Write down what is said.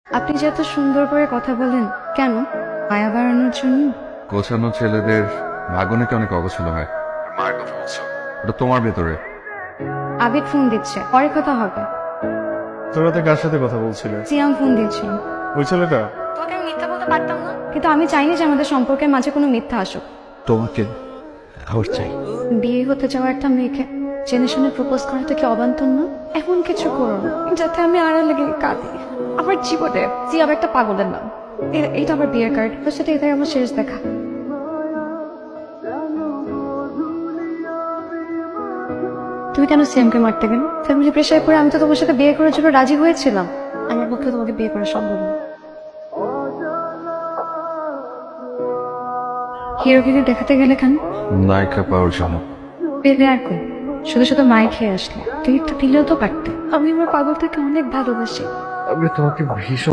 আপনি যে এত সুন্দর করে কথা বলেন কেন? মায়া বাড়ানোর জন্য? গোছানো ছেলেদের ভাগ্য নাকি অনেক অগোছালো হয়। মায়ের কথা বলছো, ওটা তোমার ভেতরে। আবিদ ফোন দিচ্ছে, পরে কথা হবে। তোরা তো কার সাথে কথা বলছিলে? সিয়াম ফোন দিচ্ছে। ওই ছেলেটা? তোকে আমি মিথ্যা বলতে পারতাম না, কিন্তু আমি চাইনি যে আমাদের সম্পর্কের মাঝে কোনো মিথ্যা আসুক। তোমাকে আবার চাই। বিয়ে হতে যাওয়া একটা মেয়েকে জেনে শুনে প্রপোজ করাটা কি অবান্তর না? এমন কিছু করো না যাতে আমি আড়ালে গিয়ে কাঁদি। আমার জীবনে সিয়াম একটা পাগলের নাম। এইটা আমার বিয়ের কার্ড, তোর সাথে এটাই আমার শেষ দেখা। তুমি কেন সিয়ামকে মারতে গেলে? ফ্যামিলি প্রেশার পরে আমি তো তোমার সাথে বিয়ে করার জন্য রাজি হয়েছিলাম। আমার পক্ষে তোমাকে বিয়ে করা সম্ভব না। হিরোগিরি দেখাতে গেলে কেন? নায়িকা পাওয়ার জন্য। পেলে আর কই, শুধু শুধু মাই খেয়ে আসলে। তুই একটু দিলেও তো পারতে। আমি আমার পাগলটাকে অনেক ভালোবাসি। আমি তোমাকে ভীষণ